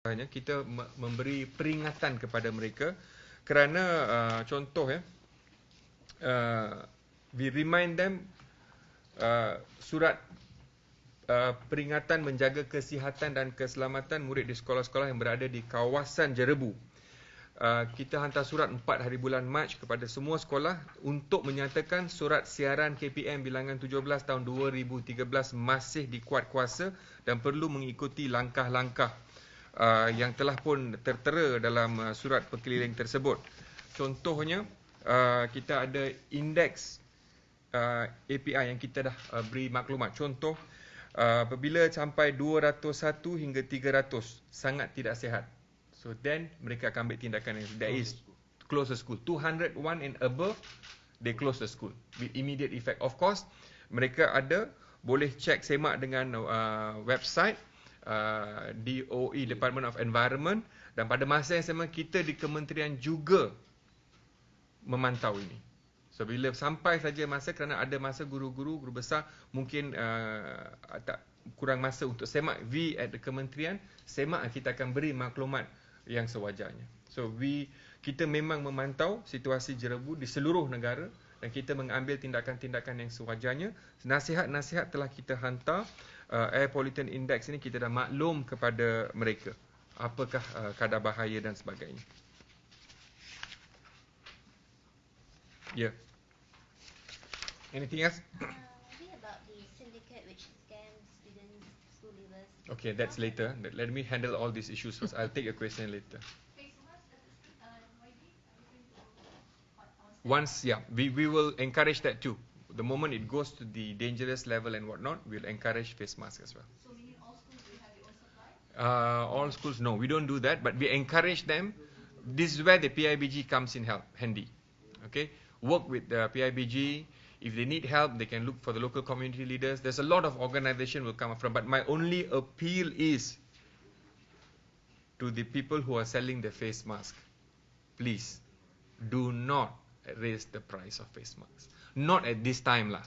kita memberi peringatan kepada mereka kerana contoh we remind them surat peringatan menjaga kesihatan dan keselamatan murid di sekolah-sekolah yang berada di kawasan Jerebu. Kita hantar surat 4 hari bulan Mac kepada semua sekolah untuk menyatakan surat siaran KPM bilangan 17 tahun 2013 masih dikuat kuasa dan perlu mengikuti langkah-langkah yang telah pun tertera dalam surat perkeliling tersebut. Contohnya, kita ada indeks API yang kita dah beri maklumat. Contoh, apabila sampai 201 hingga 300, sangat tidak sihat. So then, mereka akan ambil tindakan yang that is close the school. 201 and above, they close the school with immediate effect. Of course, mereka boleh cek semak dengan website DOE, Department of Environment, dan pada masa yang sama kita di kementerian juga memantau ini. So bila sampai saja masa, kerana ada masa guru besar mungkin tak kurang masa untuk semak, we at the kementerian semak, kita akan beri maklumat yang sewajarnya. So kita memang memantau situasi Jerebu di seluruh negara dan kita mengambil tindakan-tindakan yang sewajarnya. Nasihat-nasihat telah kita hantar. Air Pollutant Index ini kita dah maklum kepada mereka apakah kadar bahaya dan sebagainya. Anything else? Maybe about the syndicate which scams students, school leavers. Okay, that's later. Let me handle all these issues first. I'll take your question later. Once, we will encourage that too. The moment it goes to the dangerous level and whatnot, we'll encourage face masks as well. So meaning all schools will have their own supply? All schools, no, we don't do that, but we encourage them. This is where the PIBG comes in handy. Okay, work with the PIBG. If they need help, they can look for the local community leaders. There's a lot of organization will come from, but my only appeal is to the people who are selling the face mask. Please, do not raise the price of face masks. Not at this time lah.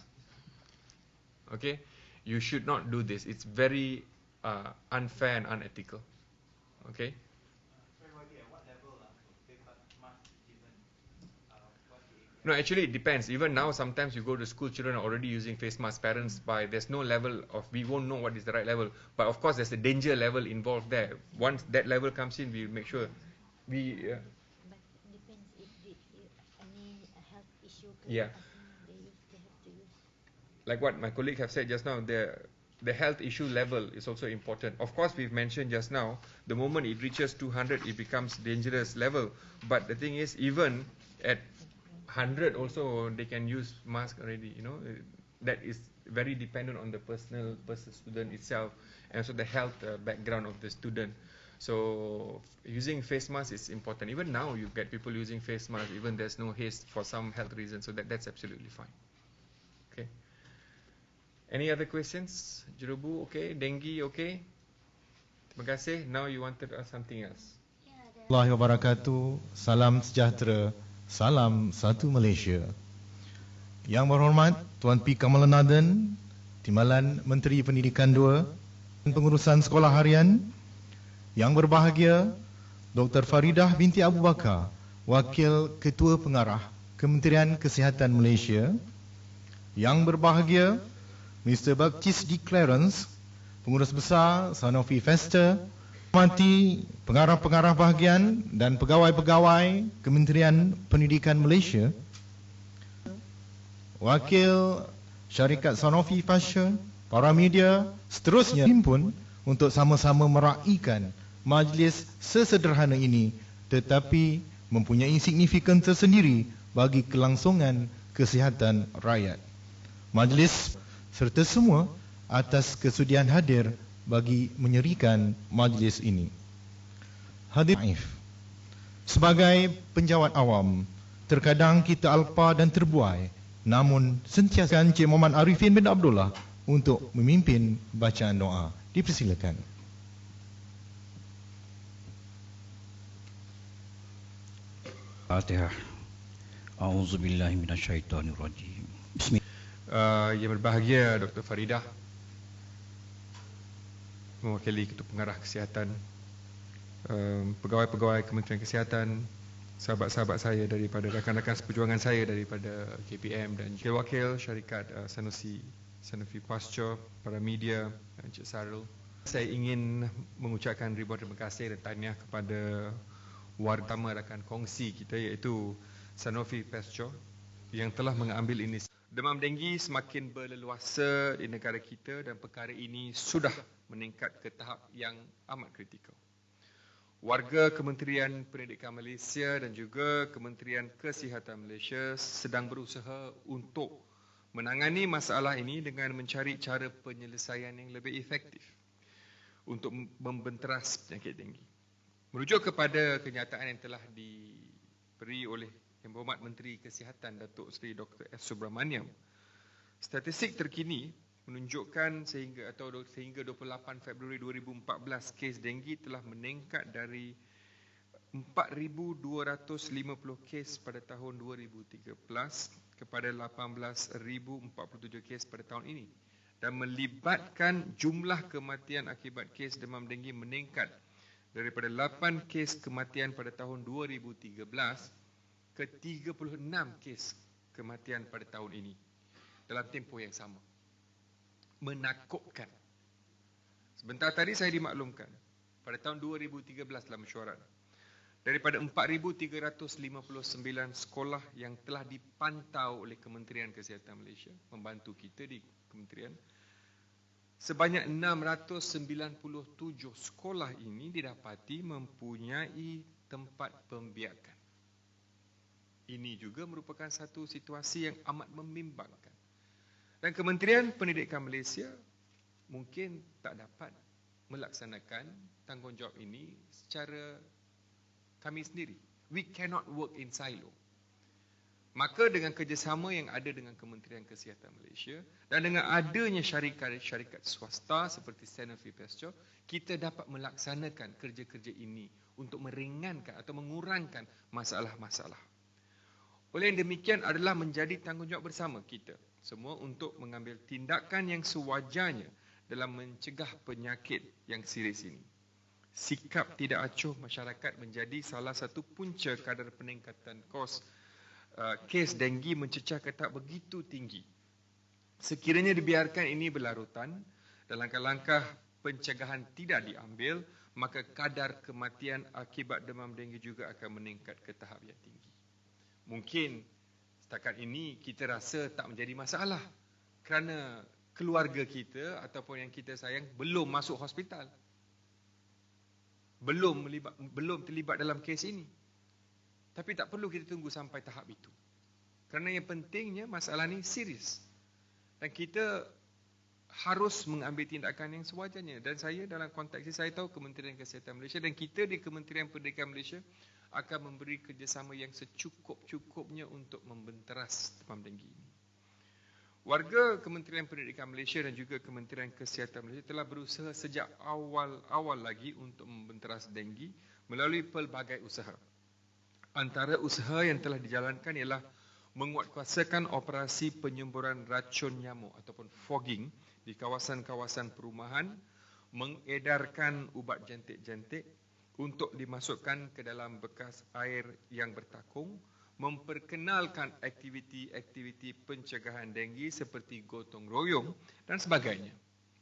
Okay, you should not do this. It's very unfair and unethical. Okay. No, actually it depends. Even now, sometimes you go to school, children are already using face masks. Parents buy. There's no level of, we won't know what is the right level. But of course, there's a danger level involved there. Once that level comes in, we make sure we. But it depends if any health issue. Yeah. They have to use. Like what my colleague have said just now, the health issue level is also important. Of course, we've mentioned just now, the moment it reaches 200, it becomes dangerous level. But the thing is, even at 100 also, they can use mask already. You know, that is very dependent on the student itself, and also the health background of the student. So using face mask is important. Even now, you get people using face mask, even there's no haste for some health reasons. So that's absolutely fine. Okay. Any other questions? Jerebu, okay. Dengue, okay. Terima kasih. Now you wanted to ask something else. Assalamualaikum warahmatullahi wabarakatuh. Salam sejahtera. Salam satu Malaysia. Yang berhormat Tuan P. Kamalanathan, Timbalan Menteri Pendidikan 2 dan Pengurusan Sekolah Harian. Yang berbahagia Dr. Faridah binti Abu Bakar, Wakil Ketua Pengarah Kementerian Kesihatan Malaysia. Yang berbahagia Mr. Baptiste D. Clarence, Pengurus Besar Sanofi Fester, hormati pengarah-pengarah bahagian dan pegawai-pegawai Kementerian Pendidikan Malaysia, wakil syarikat Sanofi Fashion, para media, seterusnya himpun untuk sama-sama meraihkan majlis sesederhana ini tetapi mempunyai signifikan tersendiri bagi kelangsungan kesihatan rakyat. Majlis serta semua atas kesudian hadir bagi menyerikan majlis ini. Hadirin, sebagai penjawat awam, terkadang kita alpa dan terbuai, namun sentiasa Encik Muhammad Arifin bin Abdullah untuk memimpin bacaan doa. Dipersilakan. Fatihah. A'udzubillahi minasyaitonirrajim. Yang berbahagia Dr. Faridah, mewakili Ketua Pengarah Kesihatan pegawai-pegawai Kementerian Kesihatan, sahabat-sahabat saya daripada rakan-rakan seperjuangan saya daripada KPM dan wakil syarikat Sanofi Pasteur, para media, Encik Sarul. Saya ingin mengucapkan ribuan terima kasih dan tahniah kepada warga rakan kongsi kita iaitu Sanofi Pasteur yang telah mengambil inisiatif. Demam denggi semakin berleluasa di negara kita dan perkara ini sudah meningkat ke tahap yang amat kritikal. Warga Kementerian Pendidikan Malaysia dan juga Kementerian Kesihatan Malaysia sedang berusaha untuk menangani masalah ini dengan mencari cara penyelesaian yang lebih efektif untuk membenteras penyakit denggi. Merujuk kepada kenyataan yang telah diberi oleh Yang Berhormat Menteri Kesihatan Datuk Seri Dr. S. Subramaniam, statistik terkini menunjukkan sehingga 28 Februari 2014 kes denggi telah meningkat dari 4,250 kes pada tahun 2013 kepada 18,047 kes pada tahun ini dan melibatkan jumlah kematian akibat kes demam denggi meningkat daripada 8 kes kematian pada tahun 2013 ke 36 kes kematian pada tahun ini dalam tempoh yang sama. Menakutkan. Sebentar tadi saya dimaklumkan pada tahun 2013 dalam mesyuarat daripada 4,359 sekolah yang telah dipantau oleh Kementerian Kesihatan Malaysia membantu kita di kementerian, sebanyak 697 sekolah ini didapati mempunyai tempat pembiakan. Ini juga merupakan satu situasi yang amat membimbangkan. Dan Kementerian Pendidikan Malaysia mungkin tak dapat melaksanakan tanggungjawab ini secara kami sendiri. We cannot work in silo. Maka dengan kerjasama yang ada dengan Kementerian Kesihatan Malaysia dan dengan adanya syarikat swasta seperti Sanofi Pasteur, kita dapat melaksanakan kerja-kerja ini untuk meringankan atau mengurangkan masalah-masalah. Oleh yang demikian adalah menjadi tanggungjawab bersama kita semua untuk mengambil tindakan yang sewajarnya dalam mencegah penyakit yang serius ini. Sikap tidak acuh masyarakat menjadi salah satu punca kadar peningkatan kes denggi mencecah ke tahap begitu tinggi. Sekiranya dibiarkan ini berlarutan dan langkah-langkah pencegahan tidak diambil, maka kadar kematian akibat demam denggi juga akan meningkat ke tahap yang tinggi. Mungkin setakat ini kita rasa tak menjadi masalah kerana keluarga kita ataupun yang kita sayang belum masuk hospital. Belum terlibat dalam kes ini. Tapi tak perlu kita tunggu sampai tahap itu. Kerana yang pentingnya masalah ini serius. Dan kita harus mengambil tindakan yang sewajarnya. Dan saya dalam konteks ini saya tahu Kementerian Kesihatan Malaysia dan kita di Kementerian Pendidikan Malaysia akan memberi kerjasama yang secukup-cukupnya untuk membenteras demam denggi ini. Warga Kementerian Pendidikan Malaysia dan juga Kementerian Kesihatan Malaysia telah berusaha sejak awal lagi untuk membenteras denggi melalui pelbagai usaha. Antara usaha yang telah dijalankan ialah menguatkuasakan operasi penyemburan racun nyamuk ataupun fogging di kawasan-kawasan perumahan, mengedarkan ubat jentik-jentik untuk dimasukkan ke dalam bekas air yang bertakung, memperkenalkan aktiviti-aktiviti pencegahan denggi seperti gotong royong dan sebagainya.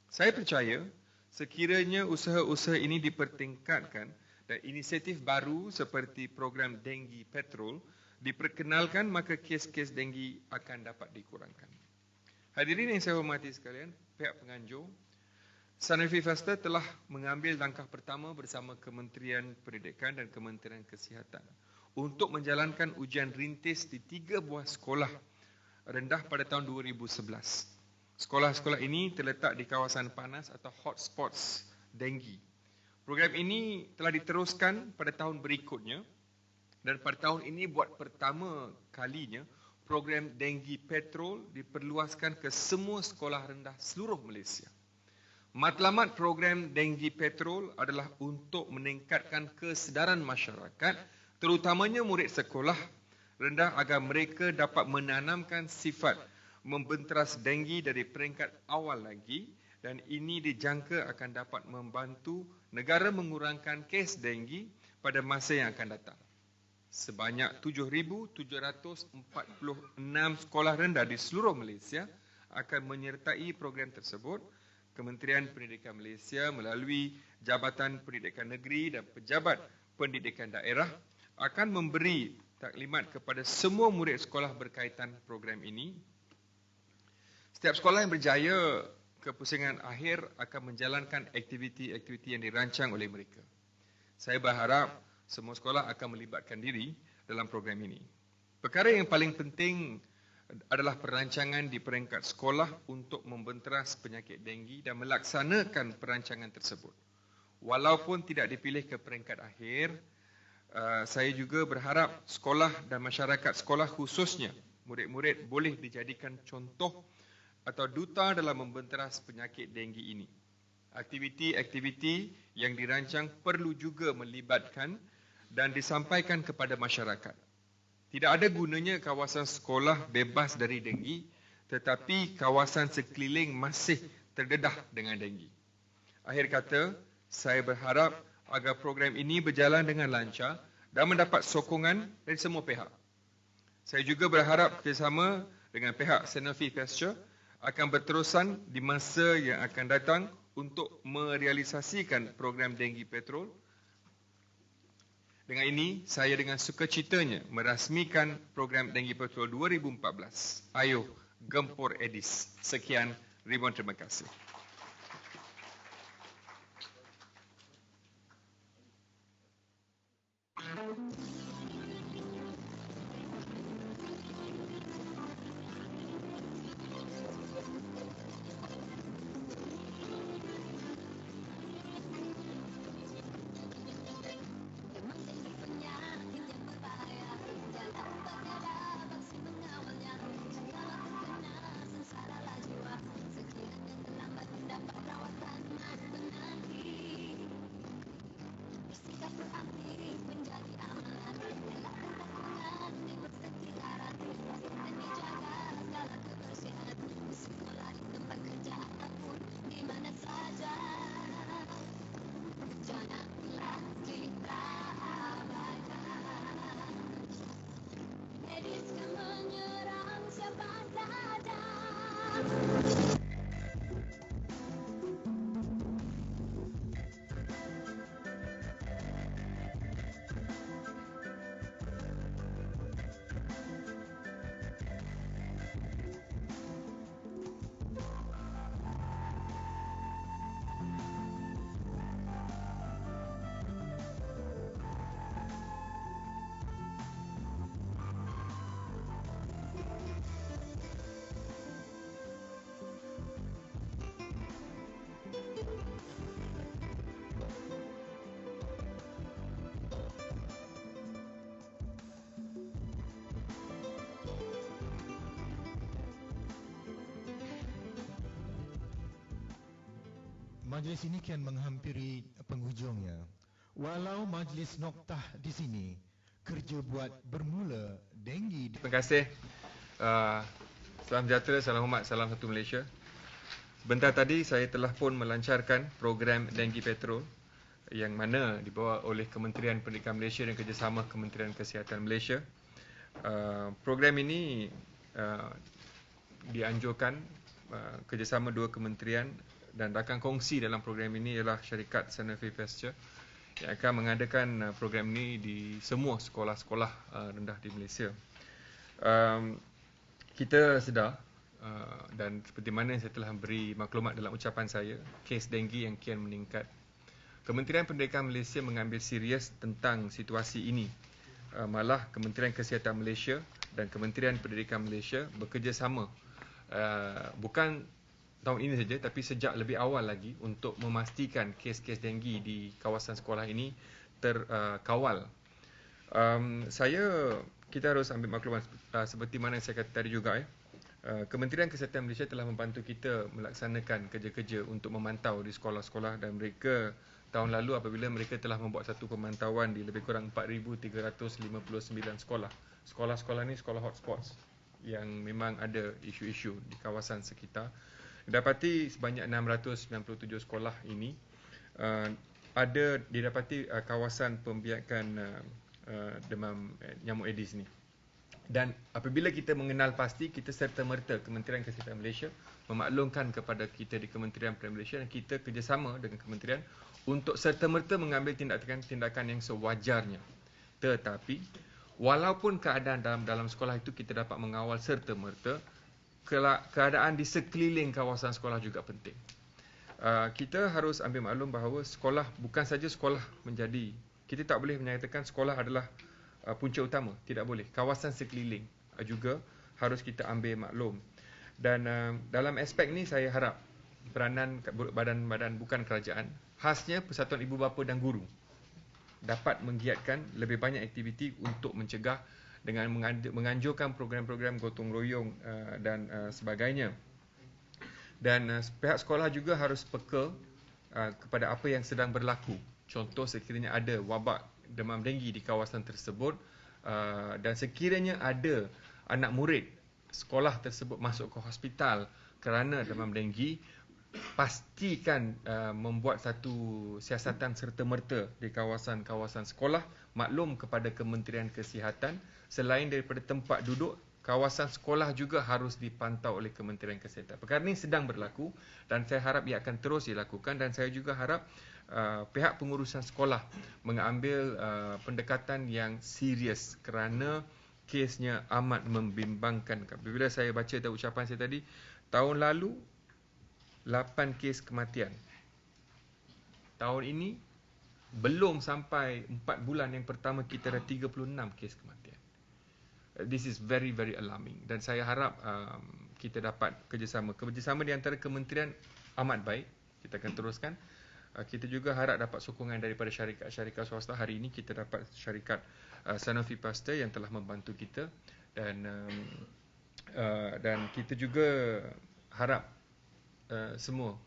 Saya percaya sekiranya usaha-usaha ini dipertingkatkan dan inisiatif baru seperti program Denggi Patrol diperkenalkan, maka kes-kes denggi akan dapat dikurangkan. Hadirin yang saya hormati sekalian, pihak penganjur, Sanofi Pasteur telah mengambil langkah pertama bersama Kementerian Pendidikan dan Kementerian Kesihatan untuk menjalankan ujian rintis di 3 buah sekolah rendah pada tahun 2011. Sekolah-sekolah ini terletak di kawasan panas atau hotspots denggi. Program ini telah diteruskan pada tahun berikutnya dan pada tahun ini buat pertama kalinya program Denggi Patrol diperluaskan ke semua sekolah rendah seluruh Malaysia. Matlamat program Denggi Patrol adalah untuk meningkatkan kesedaran masyarakat, terutamanya murid sekolah rendah agar mereka dapat menanamkan sifat membenteras denggi dari peringkat awal lagi dan ini dijangka akan dapat membantu negara mengurangkan kes denggi pada masa yang akan datang. Sebanyak 7,746 sekolah rendah di seluruh Malaysia akan menyertai program tersebut. Kementerian Pendidikan Malaysia melalui Jabatan Pendidikan Negeri dan Pejabat Pendidikan Daerah akan memberi taklimat kepada semua murid sekolah berkaitan program ini. Setiap sekolah yang berjaya ke pusingan akhir akan menjalankan aktiviti-aktiviti yang dirancang oleh mereka. Saya berharap semua sekolah akan melibatkan diri dalam program ini. Perkara yang paling penting adalah perancangan di peringkat sekolah untuk membenteras penyakit denggi dan melaksanakan perancangan tersebut. Walaupun tidak dipilih ke peringkat akhir, saya juga berharap sekolah dan masyarakat sekolah khususnya murid-murid boleh dijadikan contoh atau duta dalam membenteras penyakit denggi ini. Aktiviti-aktiviti yang dirancang perlu juga melibatkan dan disampaikan kepada masyarakat. Tidak ada gunanya kawasan sekolah bebas dari denggi, tetapi kawasan sekeliling masih terdedah dengan denggi. Akhir kata, saya berharap agar program ini berjalan dengan lancar dan mendapat sokongan dari semua pihak. Saya juga berharap kerjasama dengan pihak Sanofi Pasteur akan berterusan di masa yang akan datang untuk merealisasikan program denggi petrol. Dengan ini, saya dengan sukacitanya merasmikan program Denggi Petrol 2014. Ayo, gempur Edis. Sekian, ribuan terima kasih. Majlis ini kian menghampiri penghujungnya. Walau majlis noktah di sini, kerja buat bermula denggi. Terima kasih. Salam sejahtera, salam hormat, salam satu Malaysia. Sebentar tadi saya telah pun melancarkan program Denggi Petrol yang mana dibawa oleh Kementerian Pendidikan Malaysia dan kerjasama Kementerian Kesihatan Malaysia. Program ini dianjurkan kerjasama dua kementerian, dan rakan kongsi dalam program ini ialah syarikat Sanofi Pasteur yang akan mengadakan program ini di semua sekolah-sekolah rendah di Malaysia. Kita sedar dan seperti mana saya telah beri maklumat dalam ucapan saya, kes denggi yang kian meningkat. Kementerian Pendidikan Malaysia mengambil serius tentang situasi ini. Malah Kementerian Kesihatan Malaysia dan Kementerian Pendidikan Malaysia bekerjasama bukan tahun ini saja tapi sejak lebih awal lagi untuk memastikan kes-kes denggi di kawasan sekolah ini terkawal. Kita harus ambil maklumat seperti mana saya kata tadi juga. Kementerian Kesihatan Malaysia telah membantu kita melaksanakan kerja-kerja untuk memantau di sekolah-sekolah, dan mereka tahun lalu apabila mereka telah membuat satu pemantauan di lebih kurang 4,359 sekolah. Sekolah-sekolah ni sekolah hotspots yang memang ada isu-isu di kawasan sekitar. Dapati sebanyak 697 sekolah ini ada didapati kawasan pembiakan demam nyamuk Aedes ni. Dan apabila kita mengenal pasti, kita serta-merta Kementerian Kesihatan Malaysia memaklumkan kepada kita di Kementerian Pertanian Malaysia, dan kita kerjasama dengan kementerian untuk serta-merta mengambil tindakan yang sewajarnya. Tetapi walaupun keadaan dalam sekolah itu kita dapat mengawal serta-merta, keadaan di sekeliling kawasan sekolah juga penting. Kita harus ambil maklum bahawa sekolah bukan saja sekolah menjadi, kita tak boleh menyatakan sekolah adalah punca utama, tidak boleh. Kawasan sekeliling juga harus kita ambil maklum. Dan dalam aspek ni saya harap peranan badan-badan bukan kerajaan, khasnya Persatuan Ibu Bapa dan Guru, dapat menggiatkan lebih banyak aktiviti untuk mencegah dengan menganjurkan program-program gotong royong dan sebagainya. Dan pihak sekolah juga harus peka kepada apa yang sedang berlaku. Contoh, sekiranya ada wabak demam denggi di kawasan tersebut dan sekiranya ada anak murid sekolah tersebut masuk ke hospital kerana demam denggi, pastikan membuat satu siasatan serta-merta di kawasan-kawasan sekolah, maklum kepada Kementerian Kesihatan. Selain daripada tempat duduk, kawasan sekolah juga harus dipantau oleh Kementerian Kesihatan. Perkara ini sedang berlaku dan saya harap ia akan terus dilakukan, dan saya juga harap pihak pengurusan sekolah mengambil pendekatan yang serius kerana kesnya amat membimbangkan. Bila saya baca ucapan saya tadi, tahun lalu 8 kes kematian. Tahun ini belum sampai 4 bulan yang pertama kita dah 36 kes kematian. This is very very alarming, dan saya harap kita dapat kerjasama di antara kementerian amat baik. Kita akan teruskan. Kita juga harap dapat sokongan daripada syarikat swasta. Hari ini kita dapat syarikat Sanofi Pasteur yang telah membantu kita, dan kita juga harap semua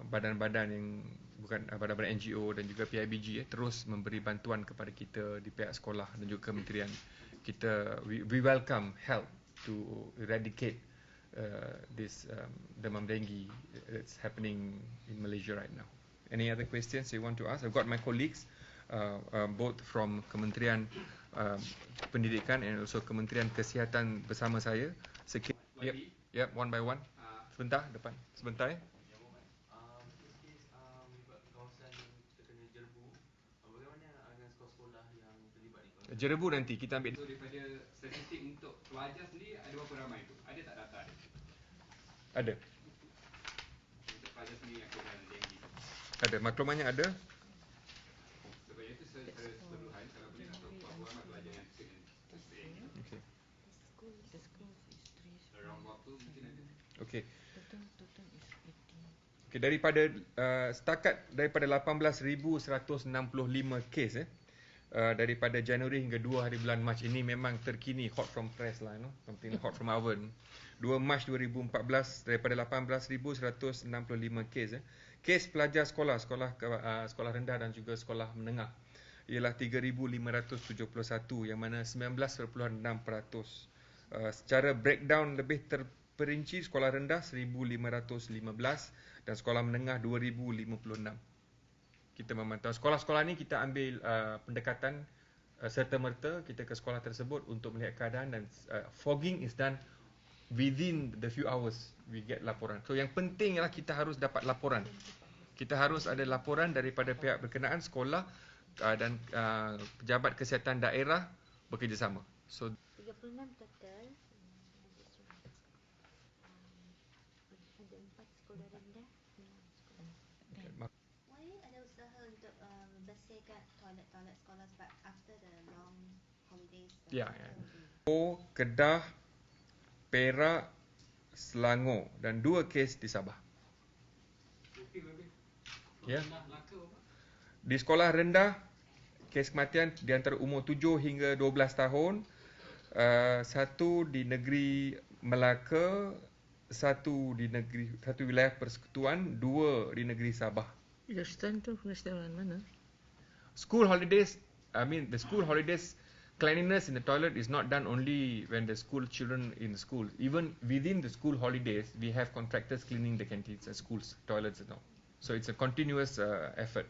badan-badan yang bukan badan-badan NGO dan juga PIBG terus memberi bantuan kepada kita di pihak sekolah dan juga kementerian. We welcome help to eradicate this demam denggi that's happening in Malaysia right now. Any other questions you want to ask? I've got my colleagues both from Kementerian Pendidikan and also Kementerian Kesihatan bersama saya. Yep, one by one. Sebentar, depan. Sebentar ya. Jerebu nanti kita ambil. So, daripada statistik untuk pelajar sendiri, ada berapa ramai tu? Ada tak data dia? Ada. Untuk pelajar sendiri yang kena denggi. Ada, maklumannya ada. Sebab itu seluruhan, kalau boleh nak tahu berapa ramai pelajar yang kena denggi. Okay. Around berapa mungkin ada. Okay. Okay, daripada setakat daripada 18,165 kes daripada Januari hingga 2 hari bulan Mac ini, memang terkini, hot from press lah, something hot from oven. 2 Mac 2014 daripada 18,165 kes. Kes pelajar sekolah rendah dan juga sekolah menengah ialah 3,571, yang mana 19.6%. Secara breakdown lebih terperinci, sekolah rendah 1,515 dan sekolah menengah 2,056. Kita memantau sekolah-sekolah ni, kita ambil pendekatan serta-merta kita ke sekolah tersebut untuk melihat keadaan, dan fogging is done within the few hours we get laporan. So yang penting ialah kita harus dapat laporan. Kita harus ada laporan daripada pihak berkenaan, sekolah dan pejabat kesihatan daerah bekerjasama. So 36 total. Ada 4 sekolah rendah. Why ada usaha untuk bersihkan toilet-toilet sekolah sebab after the long holidays? Ya. Kedah, Perak, Selangor dan 2 kes di Sabah. Ya. Di sekolah rendah, kes kematian di antara umur 7 hingga 12 tahun. 1 di negeri Melaka, 1 wilayah persekutuan, 2 di negeri Sabah. Yastan tu, Yastan mana? School holidays, the school holidays cleanliness in the toilet is not done only when the school children in school. Even within the school holidays, we have contractors cleaning the canteens and schools, toilets and all. So it's a continuous effort.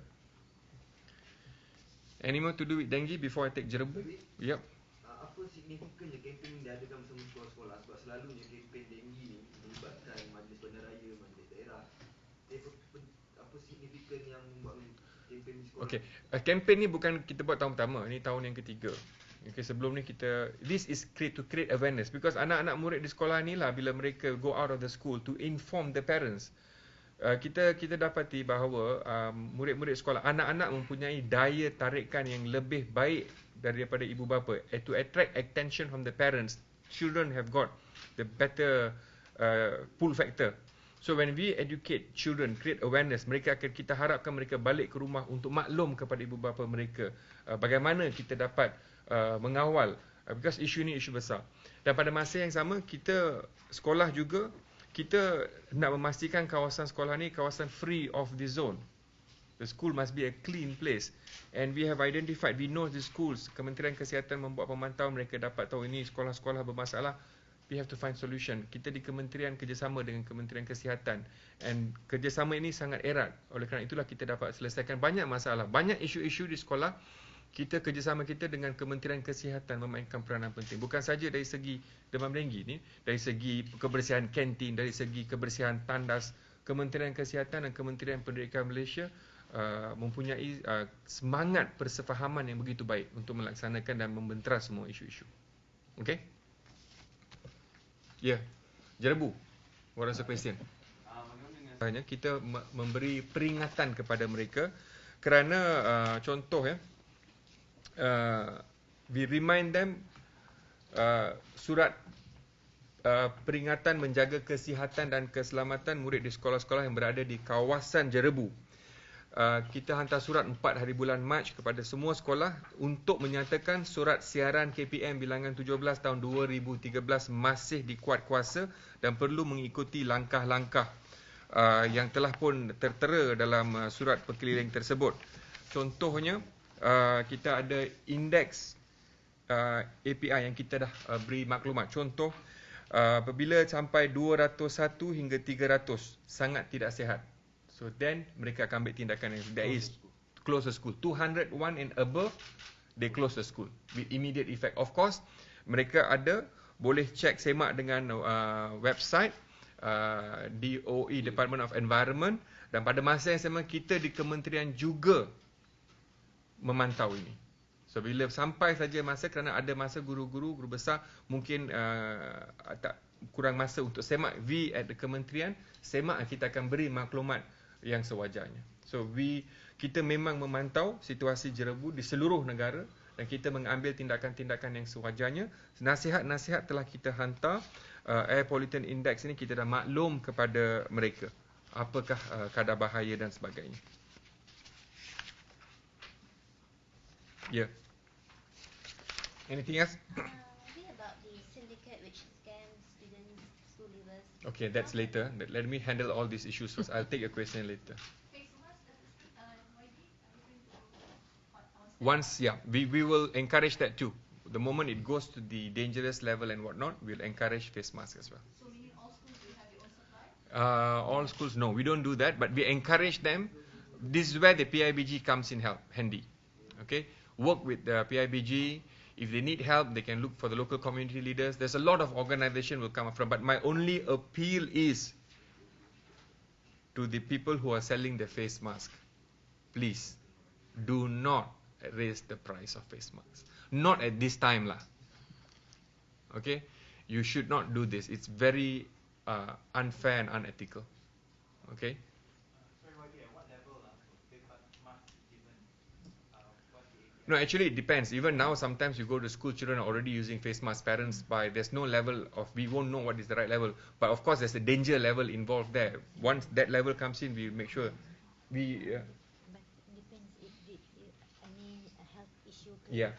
Any more to do with dengue before I take Jerebu? Yep. Apa signifikannya kempen yang diadakan bersama sekolah-sekolah? Sebab selalunya kempen dengue ni melibatkan majlis bandaraya, majlis daerah. Apa signifikan yang membuatkan kempen di sekolah? Okay, kempen ni bukan kita buat tahun pertama, ni tahun yang ketiga. Okay, sebelum ni this is to create awareness, because anak-anak murid di sekolah ni lah bila mereka go out of the school to inform the parents. Kita dapati bahawa murid-murid sekolah, anak-anak mempunyai daya tarikan yang lebih baik daripada ibu bapa. To attract attention from the parents, children have got the better pull factor. So when we educate children, create awareness, kita harapkan mereka balik ke rumah untuk maklum kepada ibu bapa mereka bagaimana kita dapat mengawal, because isu ni isu besar. Dan pada masa yang sama, kita sekolah juga, kita nak memastikan kawasan sekolah ni kawasan free of the zone. The school must be a clean place. And we have identified, we know the schools, Kementerian Kesihatan membuat pemantauan, mereka dapat tahu ini sekolah-sekolah bermasalah. We have to find solution. Kita di kementerian kerjasama dengan Kementerian Kesihatan. And kerjasama ini sangat erat. Oleh kerana itulah kita dapat selesaikan banyak masalah. Banyak isu-isu di sekolah, kerjasama kita dengan Kementerian Kesihatan memainkan peranan penting. Bukan saja dari segi demam denggi ni, dari segi kebersihan kantin, dari segi kebersihan tandas. Kementerian Kesihatan dan Kementerian Pendidikan Malaysia mempunyai semangat persefahaman yang begitu baik untuk melaksanakan dan membentera semua isu-isu. Okay? Ya, Jerebu. What is the question? Kita memberi peringatan kepada mereka kerana contoh ya, we remind them surat peringatan menjaga kesihatan dan keselamatan murid di sekolah-sekolah yang berada di kawasan Jerebu. Kita hantar surat 4 hari bulan Mac kepada semua sekolah untuk menyatakan surat siaran KPM bilangan 17 tahun 2013 masih dikuat kuasa dan perlu mengikuti langkah-langkah yang telah pun tertera dalam surat perkeliling tersebut. Contohnya, kita ada indeks API yang kita dah beri maklumat. Contoh, apabila sampai 201 hingga 300 sangat tidak sihat. So then mereka akan ambil tindakan yang that is close the school. 201 and above, they close the school with immediate effect. Of course, mereka boleh cek semak dengan website DOE, Department of Environment, dan pada masa yang sama kita di kementerian juga memantau ini. So bila sampai saja masa, kerana ada masa guru besar mungkin tak kurang masa untuk semak, we at the kementerian semak, kita akan beri maklumat yang sewajarnya. So kita memang memantau situasi Jerebu di seluruh negara dan kita mengambil tindakan-tindakan yang sewajarnya. Nasihat-nasihat telah kita hantar, Air Pollutant Index ini kita dah maklum kepada mereka apakah kadar bahaya dan sebagainya. Yeah. Anything else? Maybe about the syndicate which scams students, school leavers. Okay, that's later. Let me handle all these issues first. I'll take your question later. Face mask, YD, what else? Once, yeah, we will encourage that too. The moment it goes to the dangerous level and whatnot, we'll encourage face masks as well. So meaning all schools will have their own supply? All schools, no, we don't do that, but we encourage them. This is where the PIBG comes in handy. Okay, work with the PIBG. If they need help, they can look for the local community leaders. There's a lot of organization will come from, but my only appeal is to the people who are selling the face mask. Please, do not raise the price of face masks. Not at this time lah. Okay, you should not do this. It's very unfair and unethical. Okay. No, actually it depends. Even now, sometimes you go to school, children are already using face masks. Parents buy. There's no level of, we won't know what is the right level. But of course, there's a danger level involved there. Once that level comes in, we make sure we. But it depends if any health issue. Yeah.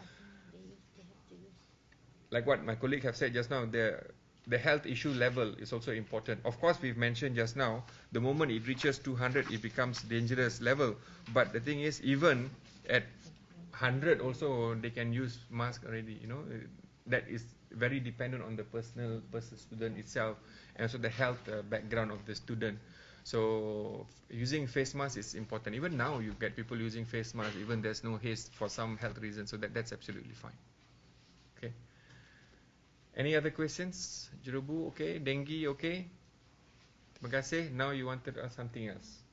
They have to use. Like what my colleague have said just now, the health issue level is also important. Of course, we've mentioned just now, the moment it reaches 200, it becomes dangerous level. But the thing is, even at 100 also they can use mask already, you know. That is very dependent on the student itself, and also the health background of the student. So using face mask is important. Even now you get people using face mask even there's no haze for some health reasons, so that's absolutely fine. Okay, any other questions? Jerobu okay, dengue okay. Terima kasih. Now you wanted to ask something else.